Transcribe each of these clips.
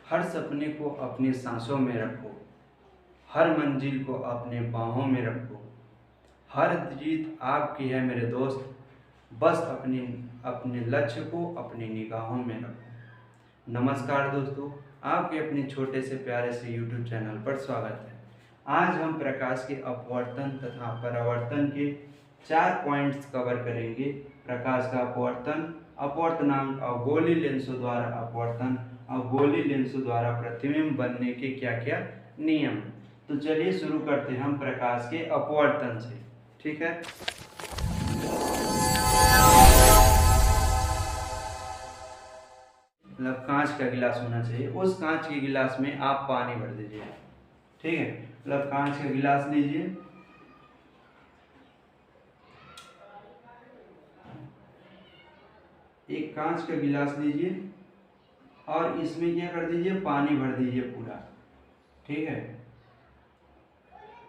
हर सपने को अपनी सांसों में रखो, हर मंजिल को अपने बाहों में रखो। हर जीत आपकी है मेरे दोस्त, बस अपने लक्ष्य को अपनी निगाहों में रखो। नमस्कार दोस्तों, आपके अपने छोटे से प्यारे से यूट्यूब चैनल पर स्वागत है। आज हम प्रकाश के अपवर्तन तथा परावर्तन के 4 पॉइंट्स कवर करेंगे। प्रकाश का अपवर्तन, अपवर्तनांक, अवगोलीय लेंसों द्वारा अपवर्तन, अवगोलीय लेंसों द्वारा प्रतिबिंब बनने के क्या क्या नियम हैं। तो चलिए शुरू करते हैं हम प्रकाश के अपवर्तन से। ठीक है, मतलब कांच का गिलास होना चाहिए, उस कांच के गिलास में आप पानी भर दीजिए। ठीक है, मतलब कांच का गिलास लीजिए, एक कांच का गिलास लीजिए और इसमें क्या कर दीजिए, पानी भर दीजिए पूरा। ठीक है,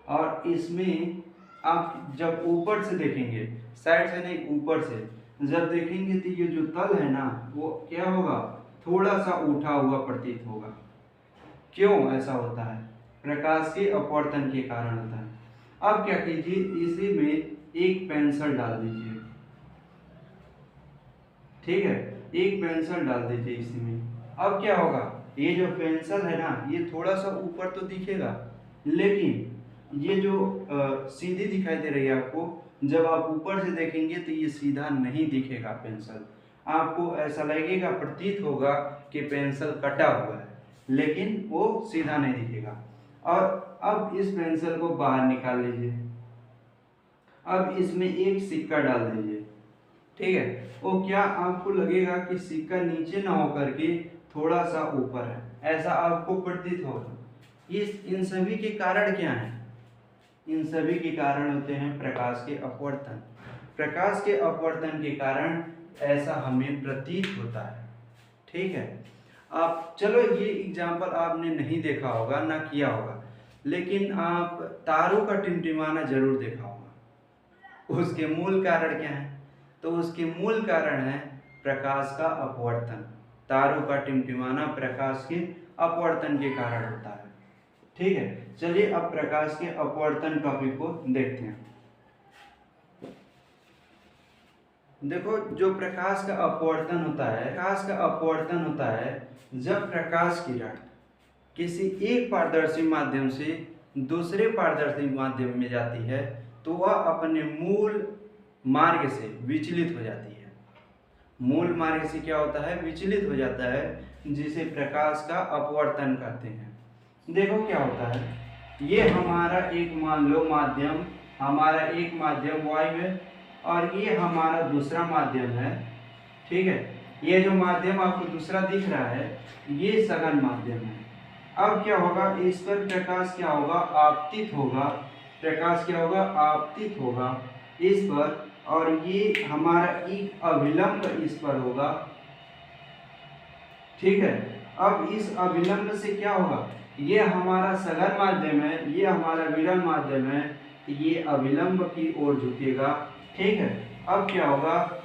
और इसमें आप जब ऊपर से देखेंगे, साइड से नहीं ऊपर से जब देखेंगे तो ये जो तल है ना वो क्या होगा, थोड़ा सा उठा हुआ प्रतीत होगा। क्यों ऐसा होता है? प्रकाश के अपवर्तन के कारण होता है। अब क्या कीजिए, इसी में एक पेंसिल डाल दीजिए। ठीक है, एक पेंसिल डाल दीजिए इसी में। अब क्या होगा, ये जो पेंसिल है ना ये थोड़ा सा ऊपर तो दिखेगा, लेकिन ये जो सीधी दिखाई दे रही है आपको, जब आप ऊपर से देखेंगे तो ये सीधा नहीं दिखेगा पेंसिल। आपको ऐसा लगेगा, प्रतीत होगा कि पेंसिल कटा हुआ है, लेकिन वो सीधा नहीं दिखेगा। और अब इस पेंसिल को बाहर निकाल लीजिए। अब इसमें एक सिक्का डाल दीजिए। ठीक है, वो क्या आपको लगेगा कि सिक्का नीचे ना होकर के थोड़ा सा ऊपर है, ऐसा आपको प्रतीत होगा। इन सभी के कारण क्या है? इन सभी के कारण होते हैं प्रकाश के अपवर्तन। प्रकाश के अपवर्तन के कारण ऐसा हमें प्रतीत होता है। ठीक है, आप चलो ये एग्जाम्पल आपने नहीं देखा होगा ना किया होगा, लेकिन आप तारों का टिमटिमाना जरूर देखा होगा। उसके मूल कारण क्या है? तो उसके मूल कारण है प्रकाश का अपवर्तन। तारों का टिमटिमाना प्रकाश के अपवर्तन के कारण होता है। ठीक है, चलिए अब प्रकाश के अपवर्तन टॉपिक को देखते हैं। देखो, जो प्रकाश का अपवर्तन होता है, प्रकाश का अपवर्तन होता है जब प्रकाश किरण किसी एक पारदर्शी माध्यम से दूसरे पारदर्शी माध्यम में जाती है तो वह अपने मूल मार्ग से विचलित हो जाती है। मूल मार्ग से क्या होता है, विचलित हो जाता है, जिसे प्रकाश का अपवर्तन कहते हैं। देखो क्या होता है, ये हमारा एक मान लो माध्यम, हमारा एक माध्यम वायु है और ये हमारा दूसरा माध्यम है। ठीक है, ये जो माध्यम आपको दूसरा दिख रहा है ये सघन माध्यम है। अब क्या होगा, इस पर प्रकाश क्या होगा, आपतित होगा। प्रकाश क्या होगा, आपतित होगा इस पर, और ये हमारा एक अभिलंब इस पर होगा। ठीक है, अब इस अभिलंब से क्या होगा, ये हमारा सघन माध्यम है, ये हमारा विरल माध्यम है, ये अभिलंब की ओर झुकेगा। ठीक है, अब क्या होगा,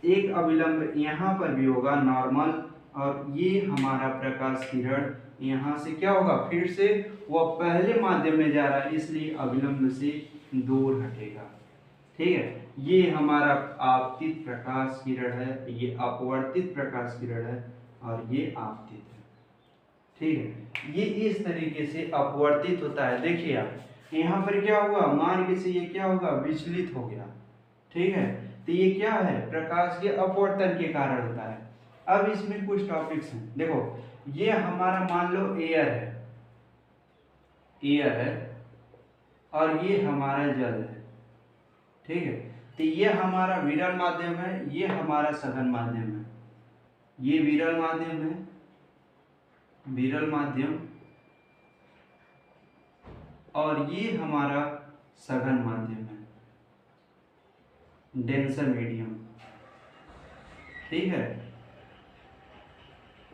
एक अभिलंब यहाँ पर भी होगा नॉर्मल, और ये हमारा प्रकाश किरण यहाँ से क्या होगा, फिर से वह पहले माध्यम में जा रहा है इसलिए अभिलंब से दूर हटेगा। ठीक है, ये हमारा आपतित प्रकाश किरण है, ये अपवर्तित प्रकाश किरण है और ये आपतित है। ठीक है, ये इस तरीके से अपवर्तित होता है। देखिए आप यहाँ पर क्या हुआ, मार्ग से ये क्या होगा, विचलित हो गया। ठीक है, तो ये क्या है, प्रकाश के अपवर्तन के कारण होता है। अब इसमें कुछ टॉपिक्स हैं। देखो, ये हमारा मान लो एयर है, एयर है, और ये हमारा जल है। ठीक है, तो ये हमारा विरल माध्यम है, ये हमारा सघन माध्यम है। ये विरल माध्यम है, विरल माध्यम, और ये हमारा सघन माध्यम है, डेंसर मीडियम। ठीक है,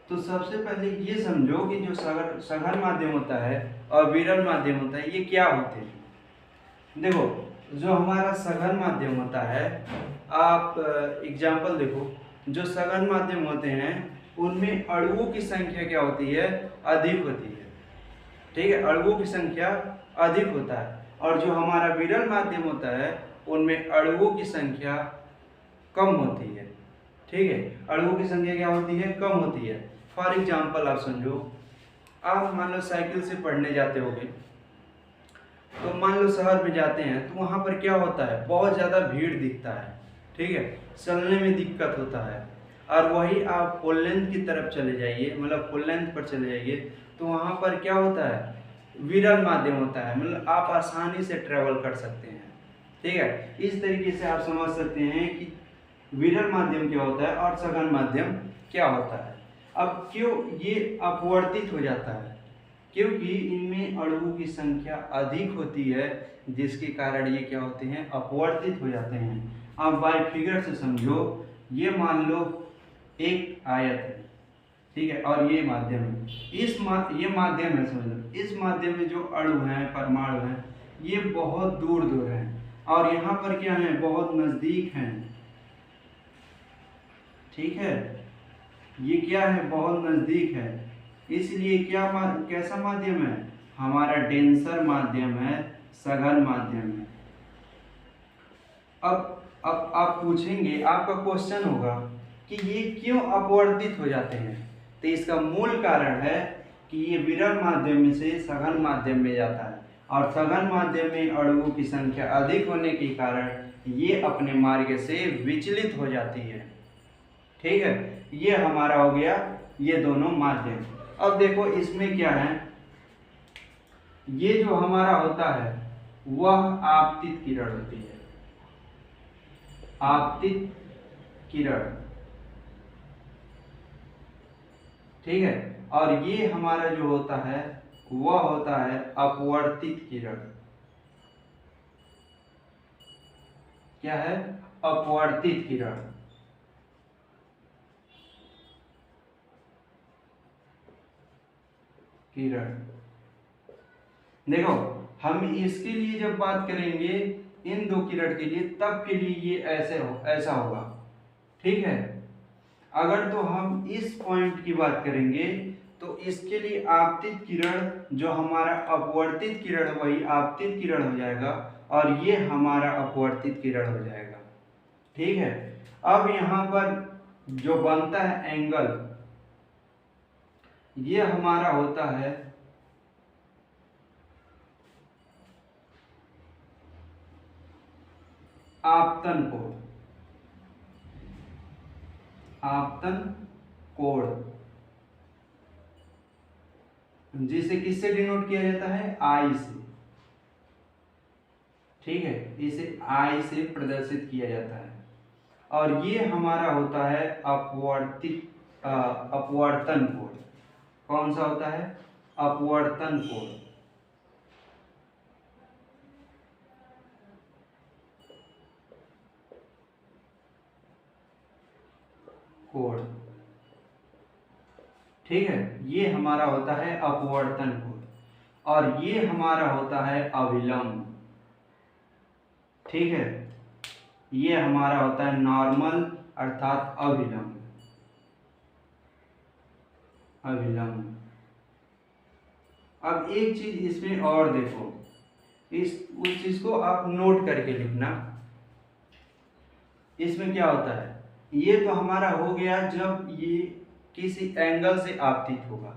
तो सबसे पहले ये समझो कि जो सघन माध्यम होता है और विरल माध्यम होता है ये क्या होते हैं। देखो, जो हमारा सघन माध्यम होता है, आप एग्जाम्पल देखो, जो सघन माध्यम होते हैं उनमें अणुओं की संख्या क्या होती है, अधिक होती है। ठीक है, अणुओं की संख्या अधिक होता है। और जो हमारा विरल माध्यम होता है उनमें अणुओं की संख्या कम होती है। ठीक है, अणुओं की संख्या क्या होती है, कम होती है। फॉर एग्जाम्पल आप समझो, आप मान लो साइकिल से पढ़ने जाते होगे, तो मान लो शहर में जाते हैं तो वहाँ पर क्या होता है, बहुत ज़्यादा भीड़ दिखता है। ठीक है, चलने में दिक्कत होता है। और वही आप फुल लेंथ की तरफ चले जाइए, मतलब फुल लेंथ पर चले जाइए, तो वहाँ पर क्या होता है, विरल माध्यम होता है, मतलब आप आसानी से ट्रेवल कर सकते हैं। ठीक है, इस तरीके से आप समझ सकते हैं कि विरल माध्यम क्या होता है और सघन माध्यम क्या होता है। अब क्यों ये अपवर्तित हो जाता है, क्योंकि इनमें अणुओं की संख्या अधिक होती है, जिसके कारण ये क्या होते हैं, अपवर्तित हो जाते हैं। अब बाय फिगर से समझो, ये मान लो एक आयत है, ठीक है, और ये माध्यम है, ये माध्यम है समझ लो। इस माध्यम में जो अणु हैं, परमाणु हैं, ये बहुत दूर दूर हैं, और यहाँ पर क्या है, बहुत नजदीक हैं। ठीक है, ये क्या है, बहुत नजदीक है, इसलिए कैसा माध्यम है, हमारा डेंसर माध्यम है, सघन माध्यम है। अब आप पूछेंगे, आपका क्वेश्चन होगा कि ये क्यों अपवर्तित हो जाते हैं। तो इसका मूल कारण है कि ये विरल माध्यम से सघन माध्यम में जाता है, और सघन माध्यम में अणुओं की संख्या अधिक होने के कारण ये अपने मार्ग से विचलित हो जाती है। ठीक है, ये हमारा हो गया ये दोनों माध्यम। अब देखो इसमें क्या है, ये जो हमारा होता है वह आपतित किरण होती है, आपतित किरण। ठीक है, और ये हमारा जो होता है वह होता है अपवर्तित किरण। क्या है, अपवर्तित किरण। देखो, हम इसके लिए जब बात करेंगे इन दो किरण के लिए, तब के लिए ये ऐसा होगा। ठीक है, अगर तो हम इस पॉइंट की बात करेंगे तो इसके लिए आपतित किरण, जो हमारा अपवर्तित किरण वही आपतित किरण हो जाएगा, और ये हमारा अपवर्तित किरण हो जाएगा। ठीक है, अब यहाँ पर जो बनता है एंगल, ये हमारा होता है आपतन कोण। आपतन कोण, जिसे किससे डिनोट किया जाता है, आई से। ठीक है, इसे आई से प्रदर्शित किया जाता है। और ये हमारा होता है अपवर्तन कोण। कौन सा होता है, अपवर्तन कोण। कोण, ठीक है, ये हमारा होता है अपवर्तन कोण, और ये हमारा होता है अविलंब। ठीक है, ये हमारा होता है नॉर्मल अर्थात अविलंब। अविलंब। अब एक चीज इसमें और देखो, उस चीज को आप नोट करके लिखना। इसमें क्या होता है, ये तो हमारा हो गया जब ये किसी एंगल से आपतित होगा।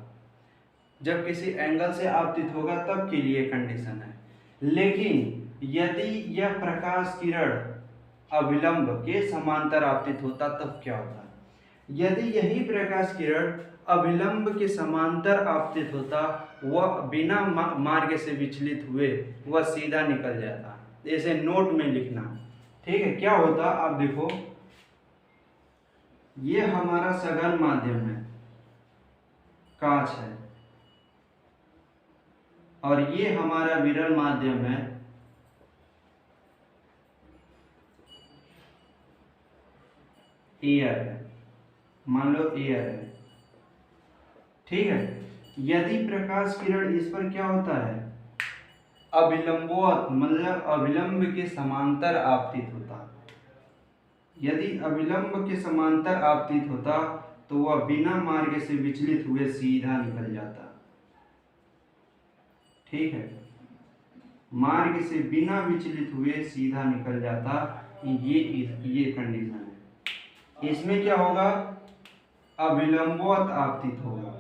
जब किसी एंगल से आपतित होगा तब के लिए कंडीशन है। लेकिन यदि यह प्रकाश किरण अविलंब के समांतर आपतित होता तब क्या होता, यदि यही प्रकाश किरण अविलंब के समांतर आपतित होता, वह बिना मार्ग से विचलित हुए वह सीधा निकल जाता। इसे नोट में लिखना। ठीक है, क्या होता, आप देखो, ये हमारा सघन माध्यम है, कांच है, और ये हमारा विरल माध्यम है, एयर है। मान लो एयर है। ठीक है, यदि प्रकाश किरण इस पर क्या होता है, अविलंबवत, मतलब अविलंब के समांतर आपतित होता। यदि अविलंब के समांतर आपतित होता तो वह बिना मार्ग से विचलित हुए सीधा निकल जाता। ठीक है, मार्ग से बिना विचलित हुए सीधा निकल जाता, ये कंडीशन है। इसमें क्या होगा, अविलंबवत आपतित होगा,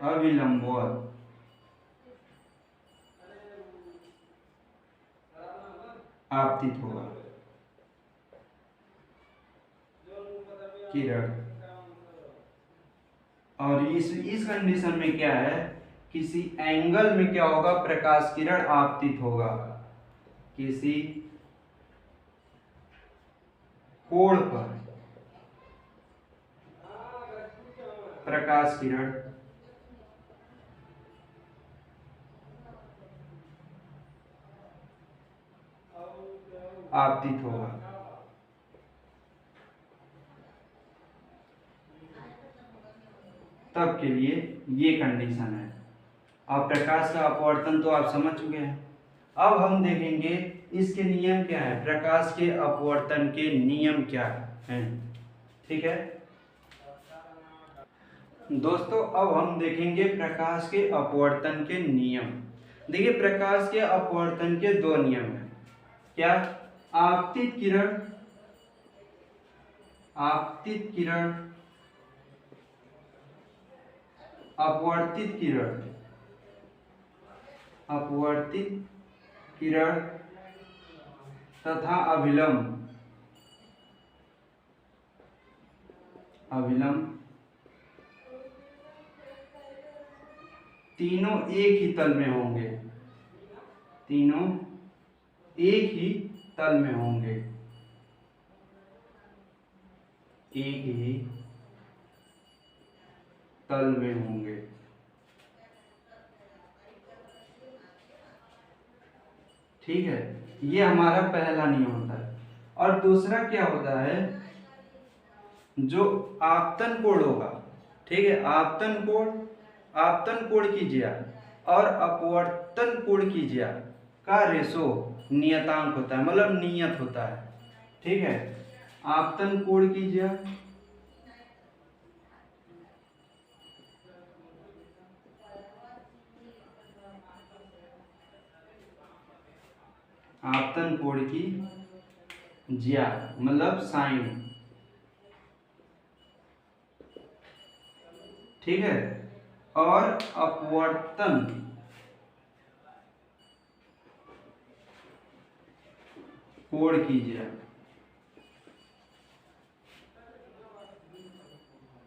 अविलंबवत आपतित होगा किरण। और इस कंडीशन में क्या है, किसी एंगल में क्या होगा, प्रकाश किरण आपतित होगा, किसी कोण पर प्रकाश किरण आपतित होगा। तब के लिए ये कंडीशन है। अब प्रकाश का अपवर्तन तो आप समझ चुके हैं। अब हम देखेंगे इसके नियम क्या है, प्रकाश के अपवर्तन के नियम क्या हैं। ठीक है दोस्तों, अब हम देखेंगे प्रकाश के अपवर्तन के नियम। देखिए, प्रकाश के अपवर्तन के दो नियम हैं। क्या, आपतित किरण, आपतित किरण, अपवर्तित किरण, अपवर्तित किरण तथा अभिलंब, अभिलंब तीनों एक ही तल में होंगे, तीनों एक ही तल में होंगे, एक ही तल में होंगे। ठीक है, ये हमारा पहला नियम होता है। और दूसरा क्या होता है, जो आपतन कोण होगा, ठीक है, आपतन कोण की ज्या और अपवर्तन कोण की ज्या का रेशो नियतांक होता है, मतलब नियत होता है। ठीक है, आपतन कोण की ज्या, आपतन कोण की ज्या मतलब साइन। ठीक है, और अपवर्तन कोण की ज्या,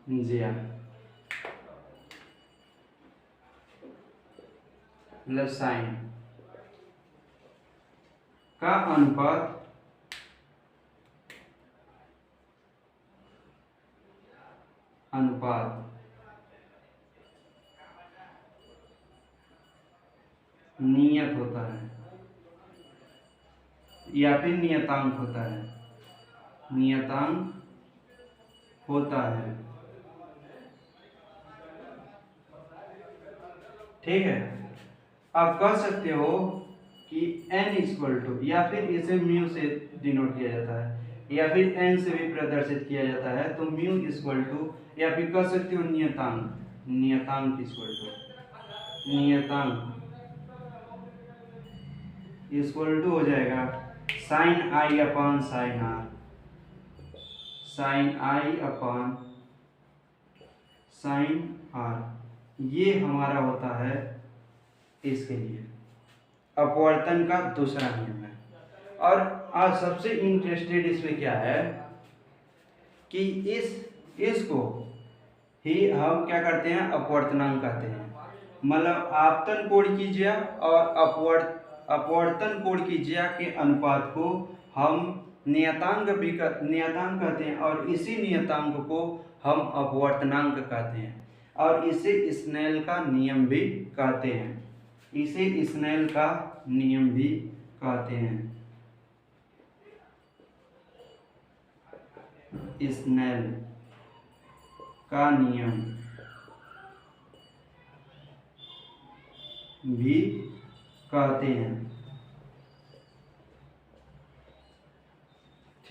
ज्या मतलब साइन का अनुपात नियत होता है या फिर नियतांक होता है, नियतांक होता है। ठीक है, आप कह सकते हो कि n इक्वल टू, या फिर इसे म्यू से डिनोट किया जाता है, या फिर n से भी प्रदर्शित किया जाता है, तो म्यू इक्वल टू, या फिर कह सकते हो नियतांक, नियतांक इक्वल टू, नियतांक इक्वल टू हो जाएगा sine I upon sine R, sine I upon sine R. ये हमारा होता है इसके लिए अपवर्तन का दूसरा नियम है। और आज सबसे इंटरेस्टेड इसमें क्या है कि इसको ही हम क्या करते हैं, अपवर्तनांक कहते हैं। मतलब आपतन कोण की ज्या और अपवर्तन कोण की ज्या के अनुपात को हम नियतांक नियतांक कहते हैं, और इसी नियतांक को हम अपवर्तनांक कहते हैं, और इसे स्नेल का नियम भी कहते हैं, इसे स्नेल का नियम भी कहते हैं, स्नेल का नियम भी कहते हैं।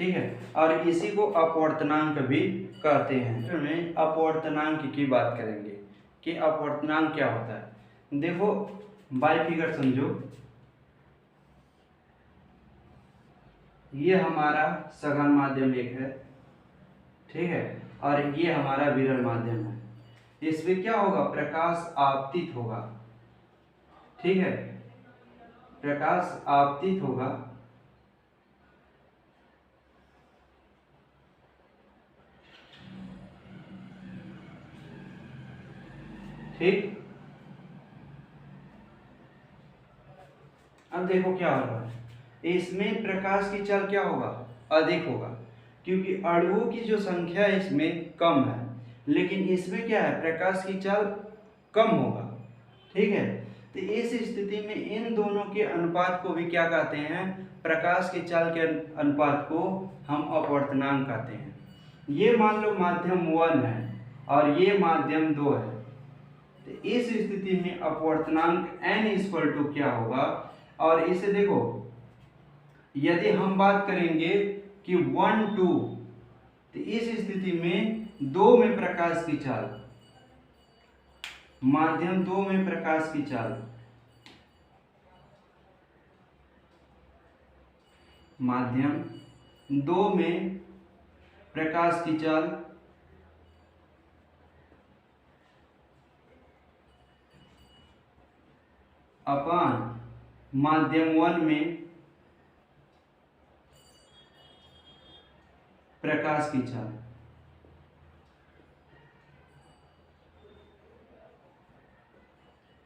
ठीक है, और इसी को अपवर्तनांक भी कहते हैं। तो में अपवर्तनांक की बात करेंगे कि अपवर्तनांक क्या होता है। देखो बाय फिगर समझो, ये हमारा सघन माध्यम एक है, ठीक है, और ये हमारा विरल माध्यम है। इसमें क्या होगा, प्रकाश आपतित होगा, ठीक है, प्रकाश आपतित होगा, ठीक। अब देखो क्या हो रहा है, इसमें प्रकाश की चाल क्या होगा, अधिक होगा, क्योंकि अणुओं की जो संख्या है इसमें कम है, लेकिन इसमें क्या है, प्रकाश की चाल कम होगा, ठीक है। तो इस स्थिति में इन दोनों के अनुपात को भी क्या कहते हैं, प्रकाश की चाल के अनुपात को हम अपवर्तनांक कहते हैं। ये मान लो माध्यम 1 है और ये माध्यम 2 है, तो इस स्थिति में अपवर्तनांक n इक्वल टू क्या होगा, और इसे देखो यदि हम बात करेंगे कि 1 2, तो इस स्थिति में 2 में प्रकाश की चाल, माध्यम 2 में प्रकाश की चाल, माध्यम 2 में प्रकाश की चाल अपान माध्यम 1 में प्रकाश की चाल,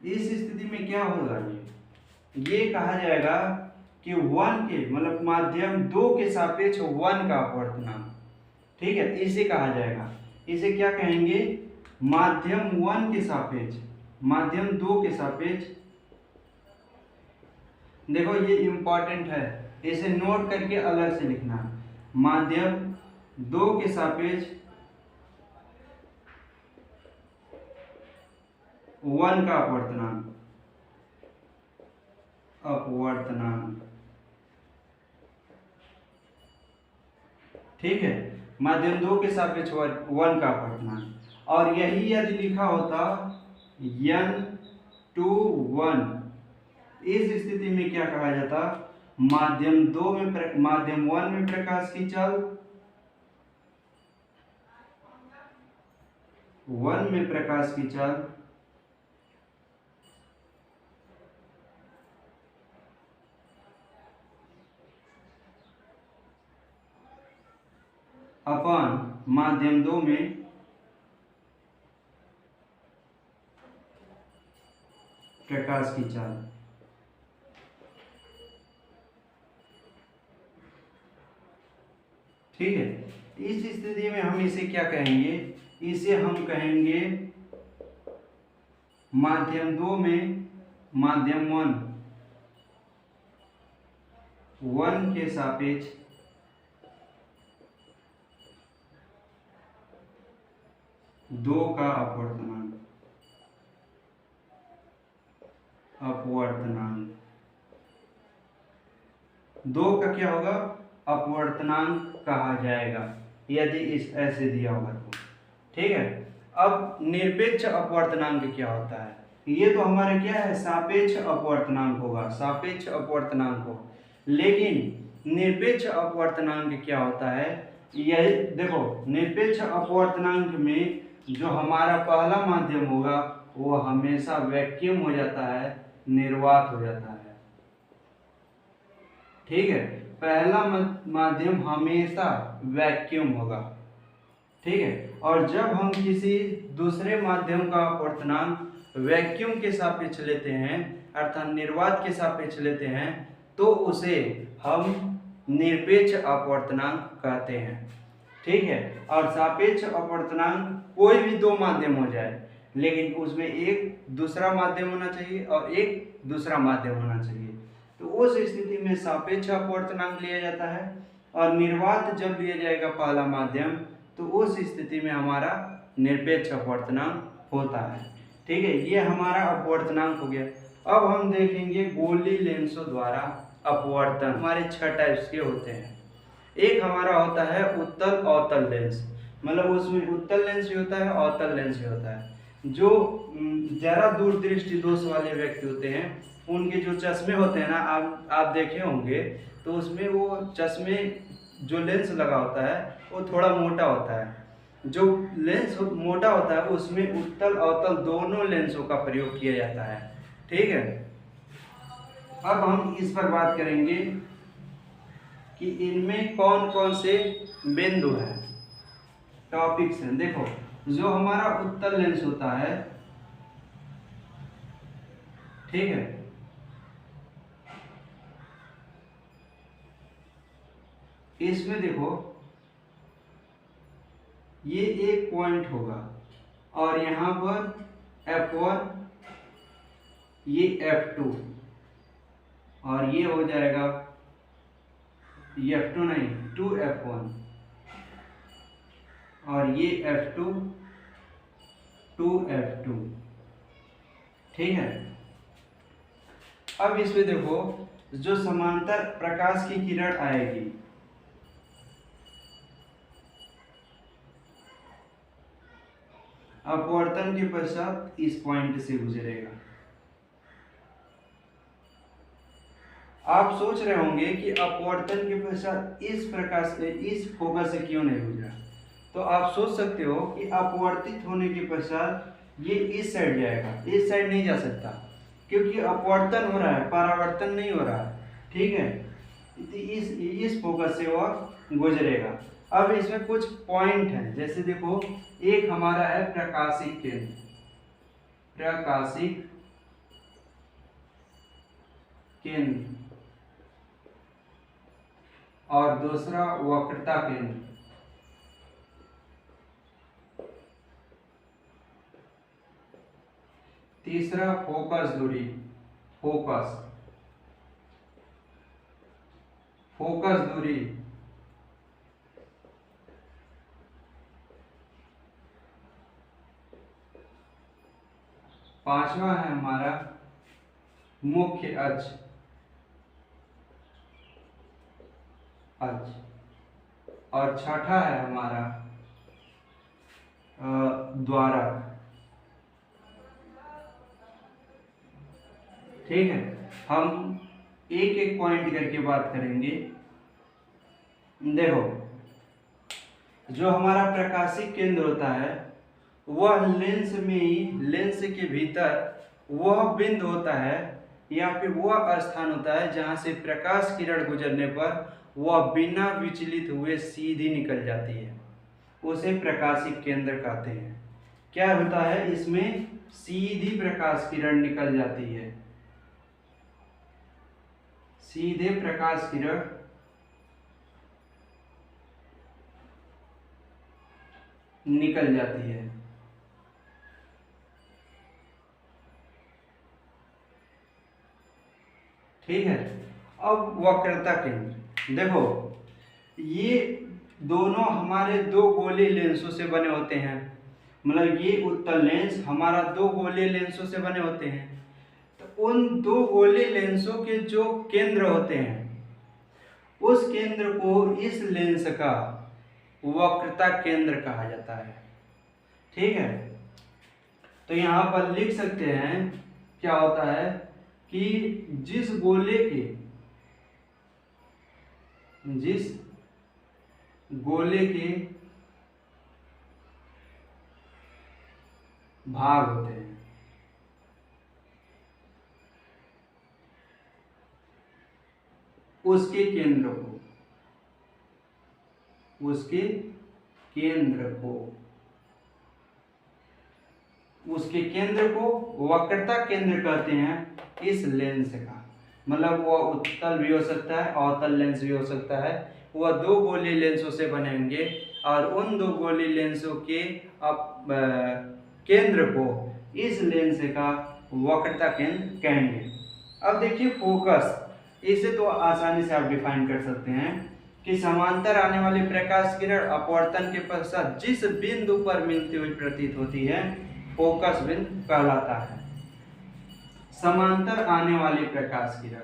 इस स्थिति में क्या होगा, ये कहा जाएगा कि 1 के मतलब माध्यम 2 के सापेक्ष 1 का अपवर्तनांक, ठीक है, इसे कहा जाएगा। इसे क्या कहेंगे, माध्यम 1 के सापेक्ष माध्यम 2 के सापेक्ष। देखो ये इंपॉर्टेंट है, इसे नोट करके अलग से लिखना, माध्यम 2 के सापेक्ष 1 का अपवर्तनांक, ठीक है, माध्यम 2 के सापेक्ष 1 का अपवर्तनांक। और यही यदि लिखा होता n to 1, इस स्थिति में क्या कहा जाता, माध्यम 2 में माध्यम 1 में प्रकाश की चाल 1 में प्रकाश की चाल अपान माध्यम 2 में प्रकाश की चाल, ठीक है। इस स्थिति में हम इसे क्या कहेंगे, इसे हम कहेंगे माध्यम 2 में माध्यम 1 के सापेक्ष 2 का अपवर्तनांक, अपवर्तनांक 2 का क्या होगा, अपवर्तनांक कहा जाएगा, यदि इस ऐसे दिया होगा तो, ठीक है। अब निरपेक्ष अपवर्तनांक क्या होता है, ये तो हमारा क्या है, सापेक्ष अपवर्तनांक होगा, सापेक्ष अपवर्तनांक हो। लेकिन निरपेक्ष अपवर्तनांक क्या होता है, यही देखो, निरपेक्ष अपवर्तनांक में जो हमारा पहला माध्यम होगा वो हमेशा वैक्यूम हो जाता है, निर्वात हो जाता है, ठीक है। पहला माध्यम हमेशा वैक्यूम होगा, ठीक है। और जब हम किसी दूसरे माध्यम का अपवर्तनांक वैक्यूम के सापेक्ष लेते हैं, अर्थात निर्वात के सापेक्ष लेते हैं, तो उसे हम निरपेक्ष अपवर्तनांक कहते हैं, ठीक है। और सापेक्ष अपवर्तनांक कोई भी 2 माध्यम हो जाए, लेकिन उसमें एक दूसरा माध्यम होना चाहिए और एक दूसरा माध्यम होना चाहिए, तो उस स्थिति में सापेक्ष अपवर्तनांक लिया जाता है। और निर्वात जब लिया जाएगा पहला माध्यम, तो उस स्थिति में हमारा निरपेक्ष अपवर्तनांक होता है, ठीक है। ये हमारा अपवर्तनांक हो गया। अब हम देखेंगे गोली लेंसों द्वारा अपवर्तन। हमारे 6 टाइप्स के होते हैं, एक हमारा होता है उत्तल अवतल लेंस, मतलब उसमें उत्तल लेंस भी होता है अवतल लेंस भी होता है। जो जरा दूरदृष्टि दोष वाले व्यक्ति होते हैं उनके जो चश्मे होते हैं ना, आप देखे होंगे तो उसमें वो चश्मे जो लेंस लगा होता है वो थोड़ा मोटा होता है। जो लेंस मोटा होता है उसमें उत्तल अवतल दोनों लेंसों का प्रयोग किया जाता है। ठीक है, अब हम इस पर बात करेंगे कि इनमें कौन कौन से बिंदु हैं, टॉपिक्स हैं। देखो, जो हमारा उत्तल लेंस होता है, ठीक है, इसमें देखो ये एक पॉइंट होगा और यहाँ पर F1, ये F2 और ये हो जाएगा F2 नहीं 2F1 और ये F2 2F2। ठीक है, अब इसमें देखो जो समांतर प्रकाश की किरण आएगी, अपवर्तन के पश्चात इस पॉइंट से गुजरेगा। आप सोच रहे होंगे कि अपवर्तन के पश्चात इस प्रकाश से, इस फोकस से क्यों नहीं गुजरा, तो आप सोच सकते हो कि अपवर्तित होने के पश्चात ये इस साइड जाएगा, इस साइड नहीं जा सकता क्योंकि अपवर्तन हो रहा है, परावर्तन नहीं हो रहा है। ठीक है, इस फोकस से वह गुजरेगा। अब इसमें कुछ पॉइंट हैं, जैसे देखो एक हमारा है प्रकाशिक केंद्र, प्रकाशिक केंद्र, और दूसरा वक्रता केंद्र, तीसरा फोकस दूरी, फोकस दूरी, पांचवा है हमारा मुख्य अक्ष, और छठा है हमारा द्वारक। ठीक है, हम एक एक पॉइंट करके बात करेंगे। देखो, जो हमारा प्रकाशिक केंद्र होता है वह लेंस में ही, लेंस के भीतर वह बिंदु होता है या फिर वह स्थान होता है जहां से प्रकाश किरण गुजरने पर वह बिना विचलित हुए सीधी निकल जाती है, उसे प्रकाशिक केंद्र कहते हैं। क्या होता है, इसमें सीधी प्रकाश किरण निकल जाती है, सीधे प्रकाश किरण निकल जाती है। ठीक है, अब वक्रता केंद्र देखो, ये दोनों हमारे दो गोली लेंसों से बने होते हैं, मतलब ये उत्तल लेंस हमारा दो गोली लेंसों से बने होते हैं। तो उन दो गोली लेंसों के जो केंद्र होते हैं उस केंद्र को इस लेंस का वक्रता केंद्र कहा जाता है। ठीक है, तो यहाँ पर लिख सकते हैं क्या होता है कि जिस गोले के भाग होते हैं, उसके केंद्र को वक्रता केंद्र कहते हैं इस लेंस का। मतलब वह उत्तल भी हो सकता है, अवतल लेंस भी हो सकता है। वह दो गोली लेंसों से बनेंगे और उन दो गोली लेंसों के केंद्र को इस लेंस का वक्रता केंद्र कहेंगे। अब देखिए फोकस, इसे तो आसानी से आप डिफाइन कर सकते हैं कि समांतर आने वाली प्रकाश किरण अपवर्तन के पश्चात जिस बिंदु पर मिलती हुई प्रतीत होती है फोकस बिंदु कहलाता है। समांतर आने वाली प्रकाश किरण,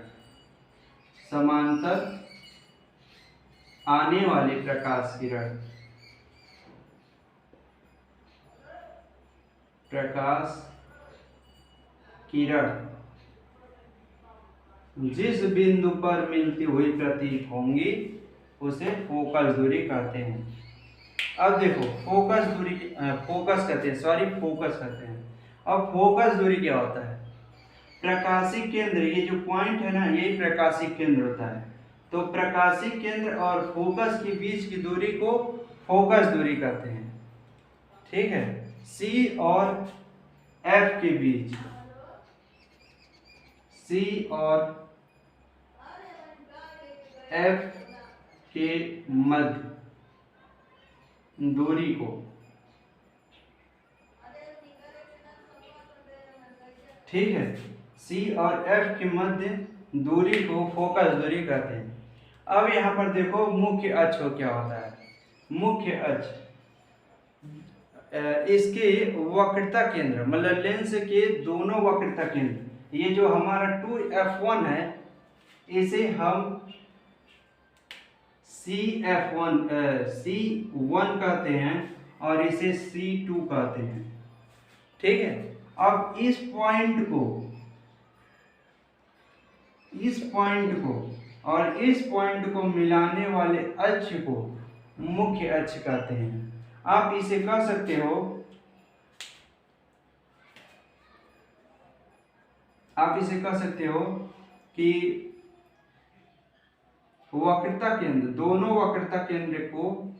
समांतर आने वाले प्रकाश किरण, प्रकाश किरण जिस बिंदु पर मिलती हुई प्रतीत होंगी उसे फोकस दूरी कहते हैं। अब देखो फोकस दूरी, फोकस कहते हैं, सॉरी फोकस कहते हैं। अब फोकस दूरी क्या होता है? प्रकाशिक केंद्र, ये जो पॉइंट है ना, यही प्रकाशिक केंद्र होता है। तो प्रकाशिक केंद्र और फोकस के बीच की दूरी को फोकस दूरी कहते हैं। ठीक है, सी और एफ के बीच, सी और एफ के मध्य दूरी को, ठीक है, सी और एफ के मध्य दूरी को फोकस दूरी कहते हैं। अब यहाँ पर देखो मुख्य अक्ष को क्या होता है? मुख्य अक्ष इसके वक्रता केंद्र, मतलब लेंस के दोनों वक्रता केंद्र, ये जो हमारा 2f1 है इसे हम C1 कहते हैं और इसे C2 कहते हैं। ठीक है, अब इस पॉइंट को और इस पॉइंट को मिलाने वाले अक्ष को मुख्य अक्ष कहते हैं। आप इसे कह सकते हो, कि वक्रता केंद्र, दोनों वक्रता केंद्र को,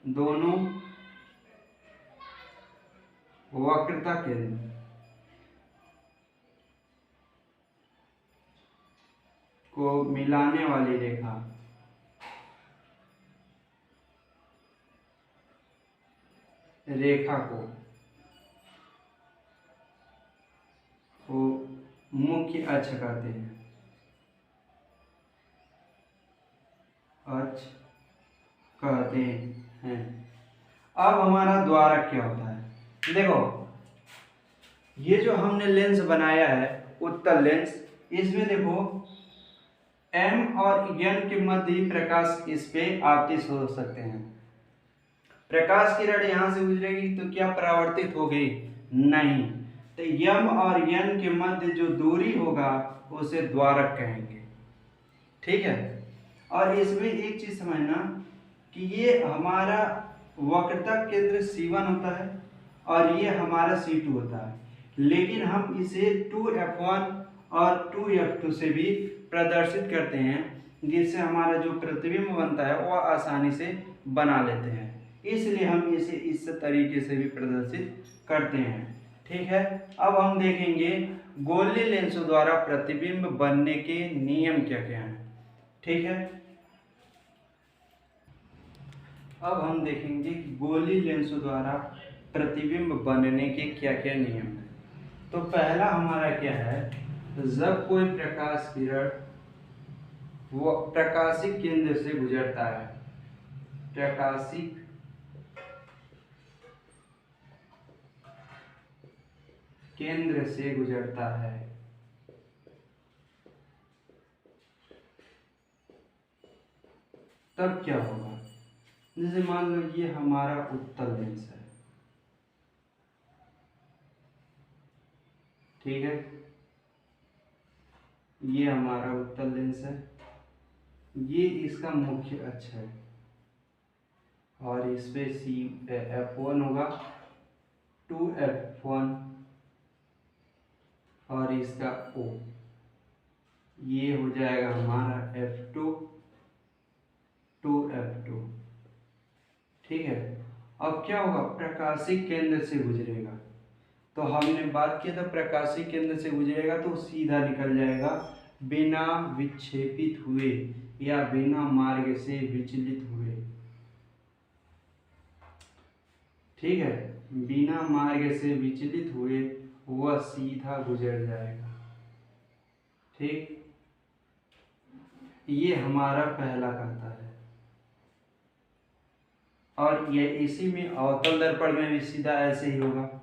दोनों वक्रता केंद्र को मिलाने वाली रेखा, को मुख्य अक्ष कहते हैं। अक्ष कहते हैं। अब हमारा द्वारक क्या होता है? देखो ये जो हमने लेंस बनाया है उत्तल लेंस, इसमें देखो M और N के मध्य प्रकाश इस पे आपतित हो सकते हैं। प्रकाश किरण यहाँ से गुजरेगी तो क्या परावर्तित होगी? नहीं। तो M और N के मध्य जो दूरी होगा उसे द्वारक कहेंगे। ठीक है, और इसमें एक चीज समझना कि ये हमारा वक्रता केंद्र C1 होता है और ये हमारा C2 होता है, लेकिन हम इसे 2f1 और 2f2 से भी प्रदर्शित करते हैं, जिससे हमारा जो प्रतिबिंब बनता है वह आसानी से बना लेते हैं। इसलिए हम इसे इस तरीके से भी प्रदर्शित करते हैं। ठीक है, अब हम देखेंगे गोलीय लेंसों द्वारा प्रतिबिंब बनने के नियम क्या क्या हैं। ठीक है, अब हम देखेंगे कि गोलीय लेंसों द्वारा प्रतिबिंब बनने के क्या क्या नियम हैं। तो पहला हमारा क्या है? जब कोई प्रकाश किरण वो प्रकाशिक केंद्र से गुजरता है, प्रकाशिक केंद्र से गुजरता है, तब क्या होगा? जैसे मान लो ये हमारा उत्तल लेंस है, ठीक है, ये हमारा उत्तल लेंस है, ये इसका मुख्य अक्ष है और इस पे F1 होगा, 2f1 और इसका O, ये हो जाएगा हमारा F2, 2f2। ठीक है, अब क्या होगा? प्रकाशिक केंद्र से गुजरेगा, तो हमने बात किया था प्रकाशिक केंद्र से गुजरेगा तो सीधा निकल जाएगा बिना विक्षेपित हुए या बिना मार्ग से विचलित हुए। ठीक है, बिना मार्ग से विचलित हुए वह सीधा गुजर जाएगा। ठीक, ये हमारा पहला कहता है, और ये इसी में अवतल दर्पण में भी सीधा ऐसे ही होगा।